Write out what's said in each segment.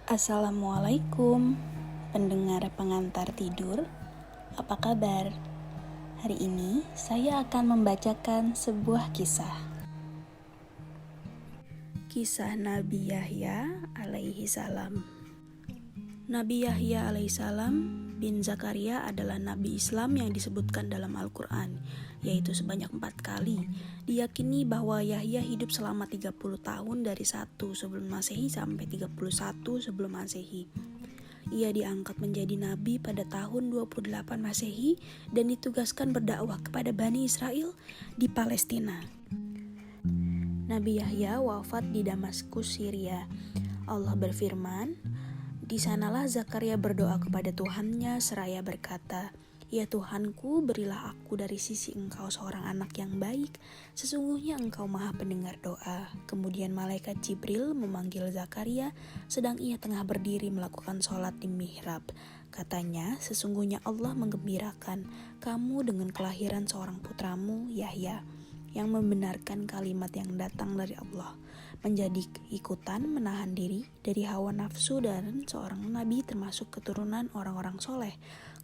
Assalamualaikum, pendengar pengantar tidur. Apa kabar? Hari ini saya akan membacakan sebuah kisah. Kisah Nabi Yahya alaihi salam. Nabi Yahya alaihi salam bin Zakaria adalah nabi Islam yang disebutkan dalam Al-Quran, yaitu sebanyak 4 kali. Diyakini bahwa Yahya hidup selama 30 tahun dari 1 sebelum Masehi sampai 31 sebelum Masehi. Ia diangkat menjadi nabi pada tahun 28 Masehi dan ditugaskan berdakwah kepada Bani Israel di Palestina. Nabi Yahya wafat di Damaskus, Syria. Allah berfirman, "Di sanalah Zakaria berdoa kepada Tuhannya seraya berkata, 'Ya Tuhanku, berilah aku dari sisi Engkau seorang anak yang baik. Sesungguhnya Engkau Maha Pendengar doa.' Kemudian malaikat Jibril memanggil Zakaria sedang ia tengah berdiri melakukan sholat di mihrab. Katanya, 'Sesungguhnya Allah menggembirakan kamu dengan kelahiran seorang putramu, Yahya, yang membenarkan kalimat yang datang dari Allah, menjadi ikutan menahan diri dari hawa nafsu dan seorang nabi termasuk keturunan orang-orang soleh.'"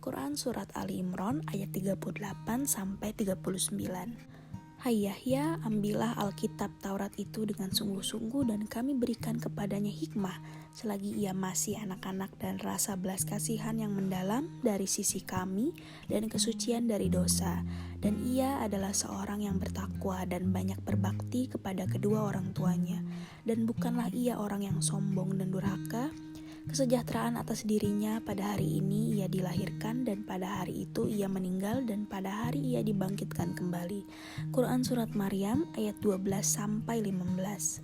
Quran Surat Ali Imran ayat 38-39. "Hai Yahya, ambillah Alkitab Taurat itu dengan sungguh-sungguh dan kami berikan kepadanya hikmah selagi ia masih anak-anak dan rasa belas kasihan yang mendalam dari sisi kami dan kesucian dari dosa. Dan ia adalah seorang yang bertakwa dan banyak berbakti kepada kedua orang tuanya. Dan bukanlah ia orang yang sombong dan durhaka. Kesejahteraan atas dirinya pada hari ini ia dilahirkan dan pada hari itu ia meninggal dan pada hari ia dibangkitkan kembali." Quran Surat Maryam ayat 12-15.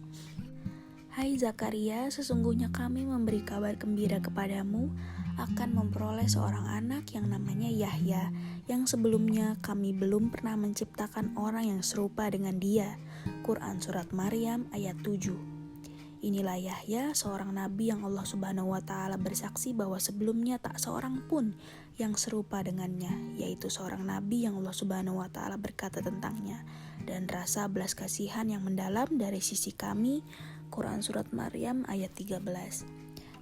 "Hai Zakaria, sesungguhnya kami memberi kabar gembira kepadamu akan memperoleh seorang anak yang namanya Yahya, yang sebelumnya kami belum pernah menciptakan orang yang serupa dengan dia." Quran Surat Maryam ayat 7. Inilah Yahya, seorang nabi yang Allah Subhanahu wa Ta'ala bersaksi bahwa sebelumnya tak seorang pun yang serupa dengannya, yaitu seorang nabi yang Allah Subhanahu wa Ta'ala berkata tentangnya, "Dan rasa belas kasihan yang mendalam dari sisi kami." Quran Surat Maryam ayat 13.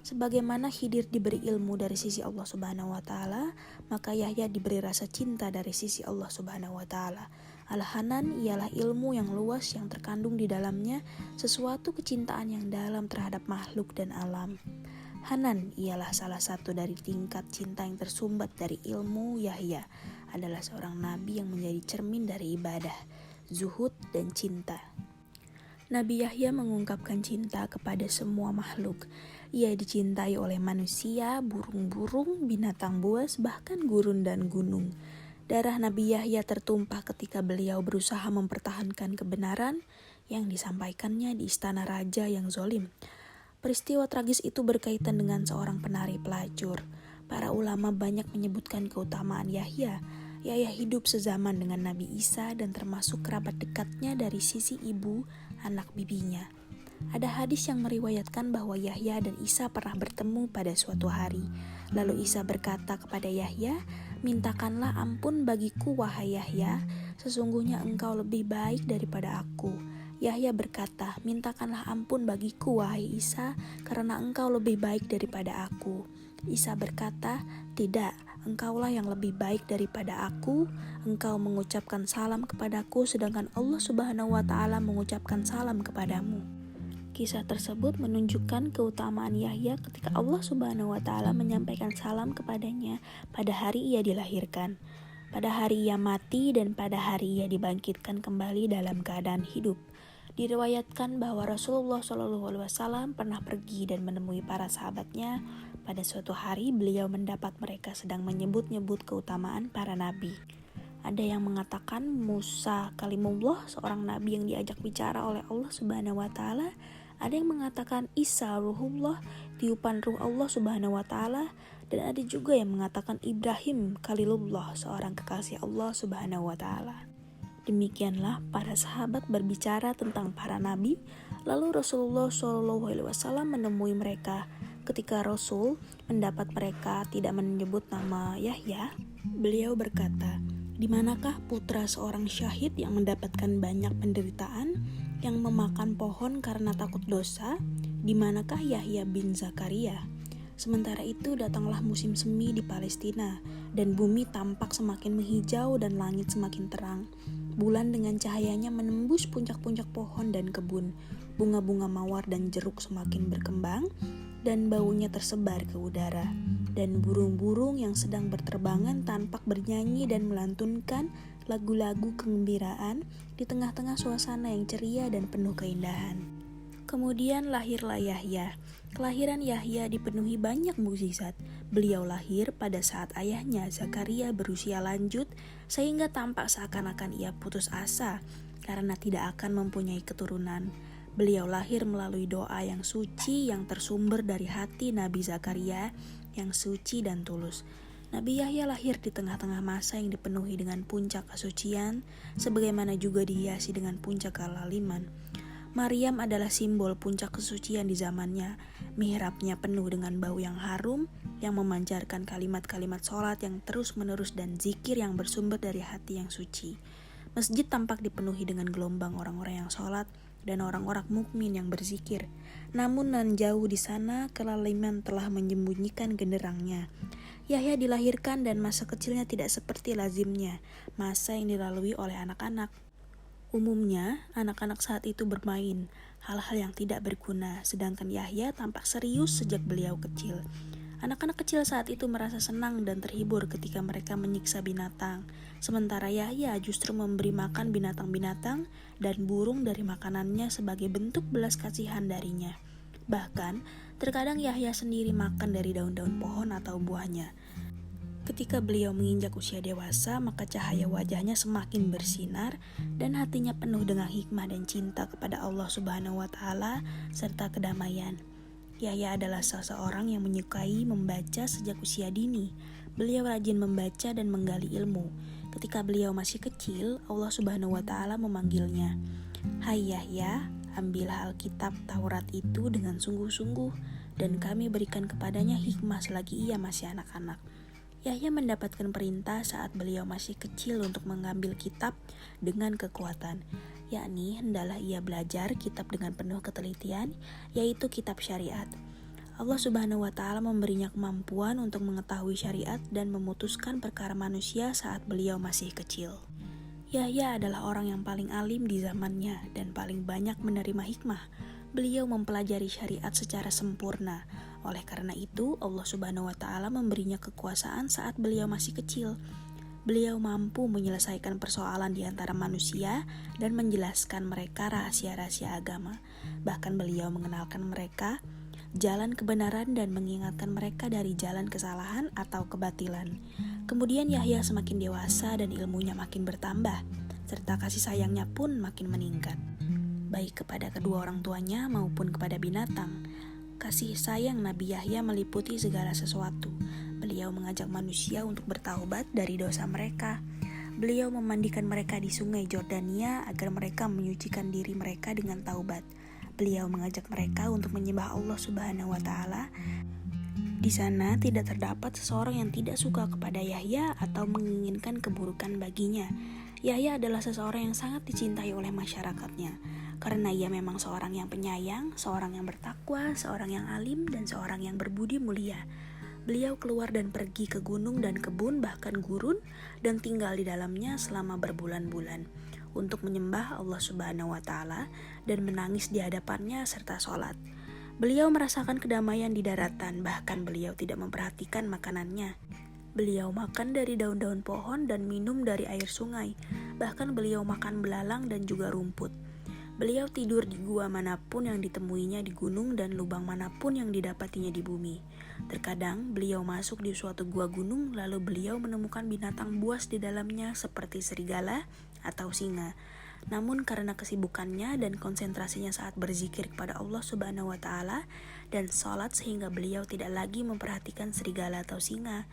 Sebagaimana Khidir diberi ilmu dari sisi Allah Subhanahu wa Ta'ala, maka Yahya diberi rasa cinta dari sisi Allah Subhanahu wa Ta'ala. Al-Hanan ialah ilmu yang luas yang terkandung di dalamnya, sesuatu kecintaan yang dalam terhadap makhluk dan alam. Hanan ialah salah satu dari tingkat cinta yang tersumbat dari ilmu. Yahya adalah seorang nabi yang menjadi cermin dari ibadah, zuhud, dan cinta. Nabi Yahya mengungkapkan cinta kepada semua makhluk. Ia dicintai oleh manusia, burung-burung, binatang buas, bahkan gurun dan gunung. Darah Nabi Yahya tertumpah ketika beliau berusaha mempertahankan kebenaran yang disampaikannya di istana raja yang zolim. Peristiwa tragis itu berkaitan dengan seorang penari pelacur. Para ulama banyak menyebutkan keutamaan Yahya. Yahya hidup sezaman dengan Nabi Isa dan termasuk kerabat dekatnya dari sisi ibu anak bibinya. Ada hadis yang meriwayatkan bahwa Yahya dan Isa pernah bertemu pada suatu hari. Lalu Isa berkata kepada Yahya, "Mintakanlah ampun bagiku, wahai Yahya, sesungguhnya engkau lebih baik daripada aku." Yahya berkata, "Mintakanlah ampun bagiku, wahai Isa, karena engkau lebih baik daripada aku." Isa berkata, "Tidak, engkaulah yang lebih baik daripada aku. Engkau mengucapkan salam kepadaku, sedangkan Allah Subhanahu wa Ta'ala mengucapkan salam kepadamu." Kisah tersebut menunjukkan keutamaan Yahya ketika Allah Subhanahu wa Ta'ala menyampaikan salam kepadanya pada hari ia dilahirkan, pada hari ia mati, dan pada hari ia dibangkitkan kembali dalam keadaan hidup. Diriwayatkan bahwa Rasulullah SAW pernah pergi dan menemui para sahabatnya. Pada suatu hari beliau mendapat mereka sedang menyebut-nyebut keutamaan para nabi. Ada yang mengatakan Musa kalimullah, seorang nabi yang diajak bicara oleh Allah Subhanahu wa Ta'ala. Ada yang mengatakan Isa ruhullah, tiupan ruh Allah Subhanahu wa Ta'ala. Dan ada juga yang mengatakan Ibrahim Khalilullah, seorang kekasih Allah Subhanahu wa Ta'ala. Demikianlah para sahabat berbicara tentang para nabi. Lalu Rasulullah SAW menemui mereka. Ketika Rasul mendapat mereka tidak menyebut nama Yahya, beliau berkata, "Di manakah putra seorang syahid yang mendapatkan banyak penderitaan, yang memakan pohon karena takut dosa, Di manakah Yahya bin Zakaria? Sementara itu datanglah musim semi di Palestina, dan bumi tampak semakin menghijau dan langit semakin terang. Bulan dengan cahayanya menembus puncak-puncak pohon dan kebun. Bunga-bunga mawar dan jeruk semakin berkembang, dan baunya tersebar ke udara. Dan burung-burung yang sedang berterbangan tampak bernyanyi dan melantunkan lagu-lagu kegembiraan di tengah-tengah suasana yang ceria dan penuh keindahan. Kemudian lahirlah Yahya. Kelahiran Yahya dipenuhi banyak mukjizat. Beliau lahir pada saat ayahnya Zakaria berusia lanjut, sehingga tampak seakan-akan ia putus asa karena tidak akan mempunyai keturunan. Beliau lahir melalui doa yang suci yang tersumber dari hati Nabi Zakaria yang suci dan tulus. Nabi Yahya lahir di tengah-tengah masa yang dipenuhi dengan puncak kesucian, sebagaimana juga dihiasi dengan puncak kelaliman. Maryam adalah simbol puncak kesucian di zamannya. Mihrabnya penuh dengan bau yang harum, yang memancarkan kalimat-kalimat sholat yang terus-menerus dan zikir yang bersumber dari hati yang suci. Masjid tampak dipenuhi dengan gelombang orang-orang yang sholat dan orang-orang mukmin yang berzikir. Namun nan jauh di sana kelaliman telah menyembunyikan genderangnya. Yahya dilahirkan dan masa kecilnya tidak seperti lazimnya, masa yang dilalui oleh anak-anak. Umumnya, anak-anak saat itu bermain, hal-hal yang tidak berguna, sedangkan Yahya tampak serius sejak beliau kecil. Anak-anak kecil saat itu merasa senang dan terhibur ketika mereka menyiksa binatang, sementara Yahya justru memberi makan binatang-binatang dan burung dari makanannya sebagai bentuk belas kasihan darinya. Bahkan, terkadang Yahya sendiri makan dari daun-daun pohon atau buahnya. Ketika beliau menginjak usia dewasa, maka cahaya wajahnya semakin bersinar dan hatinya penuh dengan hikmah dan cinta kepada Allah Subhanahu wa Ta'ala serta kedamaian. Yahya adalah seseorang yang menyukai membaca sejak usia dini. Beliau rajin membaca dan menggali ilmu. Ketika beliau masih kecil, Allah Subhanahu wa Ta'ala memanggilnya, "Hai Yahya, ambillah Alkitab Taurat itu dengan sungguh-sungguh, dan kami berikan kepadanya hikmah selagi ia masih anak-anak." Yahya mendapatkan perintah saat beliau masih kecil untuk mengambil kitab dengan kekuatan, yakni hendaklah ia belajar kitab dengan penuh ketelitian, yaitu kitab syariat. Allah Subhanahu wa Ta'ala memberinya kemampuan untuk mengetahui syariat dan memutuskan perkara manusia saat beliau masih kecil. Yahya adalah orang yang paling alim di zamannya dan paling banyak menerima hikmah. Beliau mempelajari syariat secara sempurna. Oleh karena itu, Allah Subhanahu wa Ta'ala memberinya kekuasaan saat beliau masih kecil. Beliau mampu menyelesaikan persoalan di antara manusia dan menjelaskan mereka rahasia-rahasia agama. Bahkan beliau mengenalkan mereka jalan kebenaran dan mengingatkan mereka dari jalan kesalahan atau kebatilan. Kemudian Yahya semakin dewasa dan ilmunya makin bertambah, serta kasih sayangnya pun makin meningkat, baik kepada kedua orang tuanya maupun kepada binatang. Kasih sayang Nabi Yahya meliputi segala sesuatu. Beliau mengajak manusia untuk bertaubat dari dosa mereka. Beliau memandikan mereka di sungai Jordania agar mereka menyucikan diri mereka dengan taubat. Beliau mengajak mereka untuk menyembah Allah Subhanahu wa Ta'ala. Di sana tidak terdapat seseorang yang tidak suka kepada Yahya atau menginginkan keburukan baginya. Yahya adalah seseorang yang sangat dicintai oleh masyarakatnya, karena ia memang seorang yang penyayang, seorang yang bertakwa, seorang yang alim, dan seorang yang berbudi mulia. Beliau keluar dan pergi ke gunung dan kebun, bahkan gurun, dan tinggal di dalamnya selama berbulan-bulan untuk menyembah Allah Subhanahu wa Ta'ala dan menangis di hadapannya serta sholat. Beliau merasakan kedamaian di daratan, bahkan beliau tidak memperhatikan makanannya. Beliau makan dari daun-daun pohon dan minum dari air sungai. Bahkan beliau makan belalang dan juga rumput. Beliau tidur di gua manapun yang ditemuinya di gunung dan lubang manapun yang didapatinya di bumi. Terkadang beliau masuk di suatu gua gunung, lalu beliau menemukan binatang buas di dalamnya seperti serigala atau singa. Namun karena kesibukannya dan konsentrasinya saat berzikir kepada Allah Subhanahu wa Ta'ala dan sholat, sehingga beliau tidak lagi memperhatikan serigala atau singa.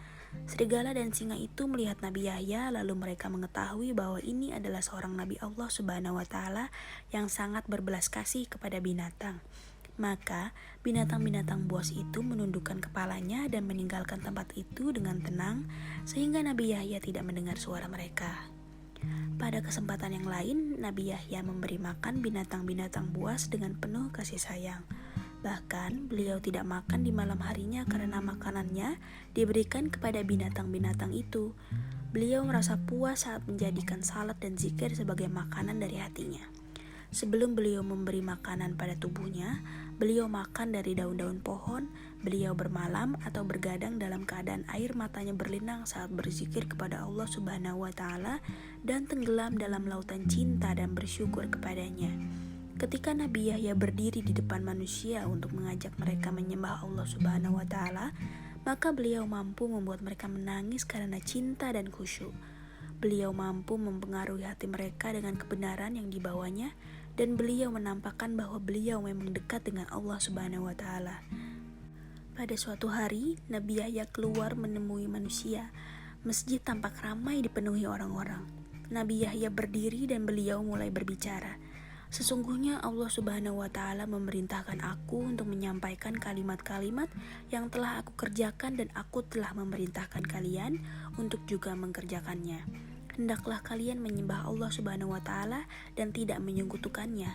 Serigala dan singa itu melihat Nabi Yahya, lalu mereka mengetahui bahwa ini adalah seorang Nabi Allah Subhanahu wa Ta'ala yang sangat berbelas kasih kepada binatang. Maka binatang-binatang buas itu menundukkan kepalanya dan meninggalkan tempat itu dengan tenang, sehingga Nabi Yahya tidak mendengar suara mereka. Pada kesempatan yang lain, Nabi Yahya memberi makan binatang-binatang buas dengan penuh kasih sayang. Bahkan beliau tidak makan di malam harinya karena makanannya diberikan kepada binatang-binatang itu. Beliau merasa puas saat menjadikan salat dan zikir sebagai makanan dari hatinya. Sebelum beliau memberi makanan pada tubuhnya, beliau makan dari daun-daun pohon. Beliau bermalam atau bergadang dalam keadaan air matanya berlinang saat berzikir kepada Allah Subhanahu wa Ta'ala dan tenggelam dalam lautan cinta dan bersyukur kepadanya. Ketika Nabi Yahya berdiri di depan manusia untuk mengajak mereka menyembah Allah Subhanahu wa Ta'ala, maka beliau mampu membuat mereka menangis karena cinta dan khusyuk. Beliau mampu mempengaruhi hati mereka dengan kebenaran yang dibawanya, dan beliau menampakkan bahwa beliau memang dekat dengan Allah Subhanahu wa Ta'ala. Pada suatu hari, Nabi Yahya keluar menemui manusia. Masjid tampak ramai dipenuhi orang-orang. Nabi Yahya berdiri dan beliau mulai berbicara. Sesungguhnya Allah Subhanahu wa Ta'ala memerintahkan aku untuk menyampaikan kalimat-kalimat yang telah aku kerjakan, dan aku telah memerintahkan kalian untuk juga mengerjakannya. Hendaklah kalian menyembah Allah Subhanahu wa Ta'ala dan tidak menyekutukannya.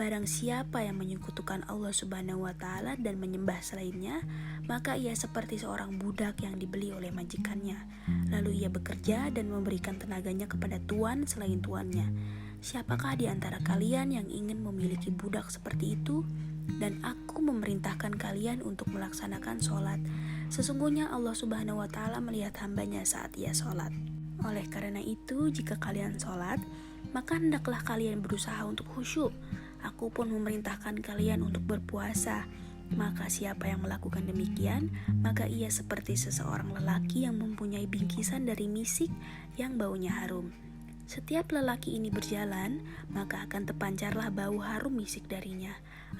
Barang siapa yang menyekutukan Allah Subhanahu wa Ta'ala dan menyembah selainnya, maka ia seperti seorang budak yang dibeli oleh majikannya. Lalu ia bekerja dan memberikan tenaganya kepada tuan selain tuannya. Siapakah di antara kalian yang ingin memiliki budak seperti itu? Dan aku memerintahkan kalian untuk melaksanakan sholat. Sesungguhnya Allah Subhanahu wa Ta'ala melihat hambanya saat ia sholat. Oleh karena itu, jika kalian sholat, maka hendaklah kalian berusaha untuk khusyuk. Aku pun memerintahkan kalian untuk berpuasa. Maka siapa yang melakukan demikian, maka ia seperti seseorang lelaki yang mempunyai bingkisan dari misik yang baunya harum. Setiap lelaki ini berjalan, maka akan terpancarlah bau harum misik darinya.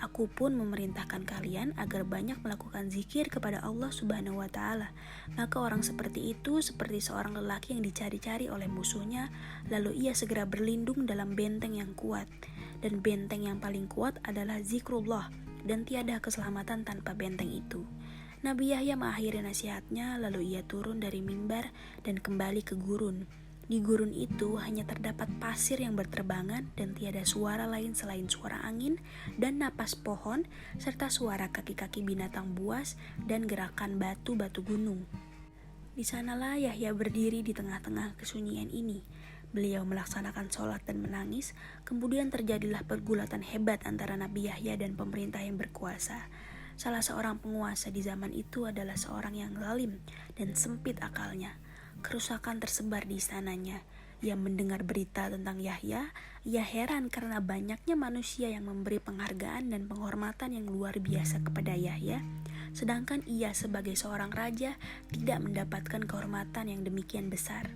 Aku pun memerintahkan kalian agar banyak melakukan zikir kepada Allah Subhanahu wa Ta'ala. Maka orang seperti itu seperti seorang lelaki yang dicari-cari oleh musuhnya, lalu ia segera berlindung dalam benteng yang kuat. Dan benteng yang paling kuat adalah zikrullah, dan tiada keselamatan tanpa benteng itu. Nabi Yahya mengakhiri nasihatnya, lalu ia turun dari mimbar dan kembali ke gurun. Di gurun itu hanya terdapat pasir yang berterbangan dan tiada suara lain selain suara angin dan napas pohon, serta suara kaki-kaki binatang buas dan gerakan batu-batu gunung. Di sanalah Yahya berdiri di tengah-tengah kesunyian ini. Beliau melaksanakan sholat dan menangis. Kemudian terjadilah pergulatan hebat antara Nabi Yahya dan pemerintah yang berkuasa. Salah seorang penguasa di zaman itu adalah seorang yang zalim dan sempit akalnya. Kerusakan tersebar di istananya. Ia mendengar berita tentang Yahya. Ia heran karena banyaknya manusia yang memberi penghargaan dan penghormatan yang luar biasa kepada Yahya, sedangkan ia sebagai seorang raja tidak mendapatkan kehormatan yang demikian besar.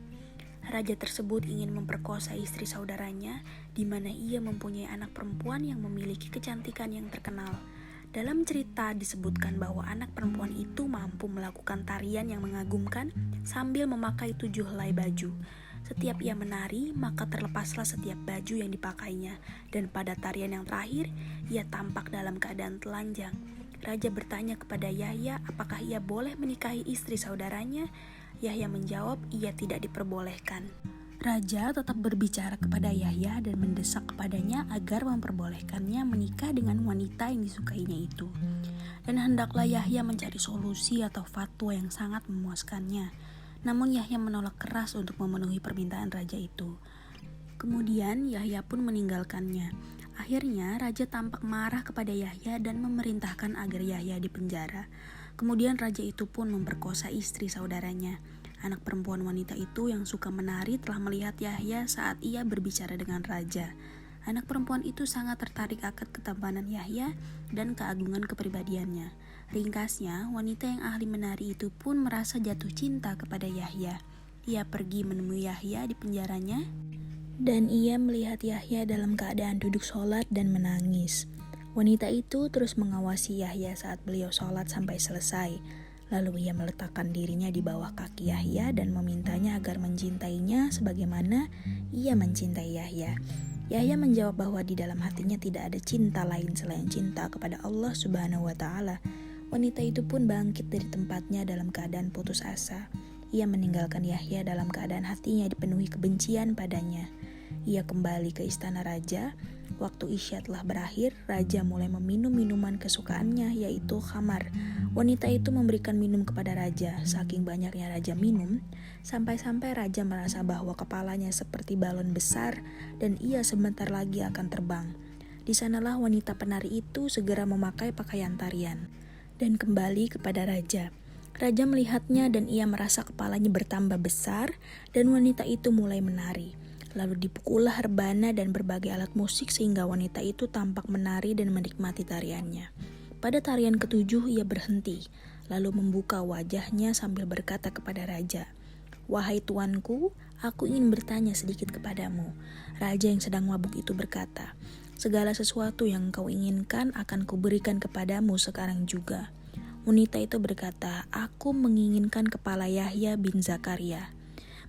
Raja tersebut ingin memperkosa istri saudaranya, di mana ia mempunyai anak perempuan yang memiliki kecantikan yang terkenal. Dalam cerita disebutkan bahwa anak perempuan itu mampu melakukan tarian yang mengagumkan sambil memakai 7 helai baju. Setiap ia menari, maka terlepaslah setiap baju yang dipakainya, dan pada tarian yang terakhir, ia tampak dalam keadaan telanjang. Raja bertanya kepada Yahya apakah ia boleh menikahi istri saudaranya. Yahya menjawab ia tidak diperbolehkan. Raja tetap berbicara kepada Yahya dan mendesak kepadanya agar memperbolehkannya menikah dengan wanita yang disukainya itu. Dan hendaklah Yahya mencari solusi atau fatwa yang sangat memuaskannya. Namun Yahya menolak keras untuk memenuhi permintaan raja itu. Kemudian Yahya pun meninggalkannya. Akhirnya raja tampak marah kepada Yahya dan memerintahkan agar Yahya dipenjara. Kemudian raja itu pun memperkosa istri saudaranya. Anak perempuan wanita itu yang suka menari telah melihat Yahya saat ia berbicara dengan raja. Anak perempuan itu sangat tertarik akan ketampanan Yahya dan keagungan kepribadiannya. Ringkasnya, wanita yang ahli menari itu pun merasa jatuh cinta kepada Yahya. Ia pergi menemui Yahya di penjaranya, dan ia melihat Yahya dalam keadaan duduk sholat dan menangis. Wanita itu terus mengawasi Yahya saat beliau sholat sampai selesai. Lalu ia meletakkan dirinya di bawah kaki Yahya dan memintanya agar mencintainya sebagaimana ia mencintai Yahya. Yahya menjawab bahwa di dalam hatinya tidak ada cinta lain selain cinta kepada Allah Subhanahu wa Ta'ala. Wanita itu pun bangkit dari tempatnya dalam keadaan putus asa. Ia meninggalkan Yahya dalam keadaan hatinya dipenuhi kebencian padanya. Ia kembali ke istana raja. Waktu isya telah berakhir, raja mulai meminum minuman kesukaannya, yaitu khamar. Wanita itu memberikan minum kepada raja. Saking banyaknya raja minum, sampai-sampai raja merasa bahwa kepalanya seperti balon besar dan ia sebentar lagi akan terbang. Di sanalah wanita penari itu segera memakai pakaian tarian dan kembali kepada raja. Raja melihatnya dan ia merasa kepalanya bertambah besar dan wanita itu mulai menari. Lalu dipukullah rebana dan berbagai alat musik sehingga wanita itu tampak menari dan menikmati tariannya. Pada tarian ketujuh ia berhenti, lalu membuka wajahnya sambil berkata kepada raja, "Wahai tuanku, aku ingin bertanya sedikit kepadamu." Raja yang sedang mabuk itu berkata, "Segala sesuatu yang engkau inginkan akan kuberikan kepadamu sekarang juga." Wanita itu berkata, "Aku menginginkan kepala Yahya bin Zakaria."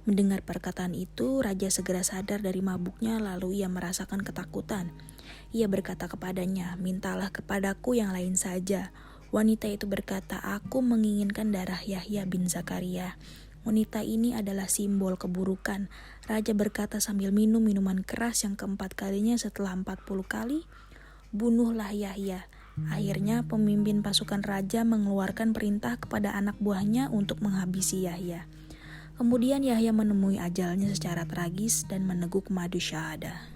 Mendengar perkataan itu, raja segera sadar dari mabuknya lalu ia merasakan ketakutan. Ia berkata kepadanya, "Mintalah kepadaku yang lain saja." Wanita itu berkata, "Aku menginginkan darah Yahya bin Zakaria." Wanita ini adalah simbol keburukan. Raja berkata sambil minum minuman keras yang keempat kalinya setelah 40 kali, "Bunuhlah Yahya." Akhirnya pemimpin pasukan raja mengeluarkan perintah kepada anak buahnya untuk menghabisi Yahya. Kemudian Yahya menemui ajalnya secara tragis dan meneguk madu syahadah.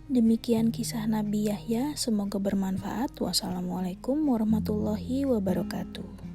Demikian kisah Nabi Yahya, semoga bermanfaat. Wassalamualaikum warahmatullahi wabarakatuh.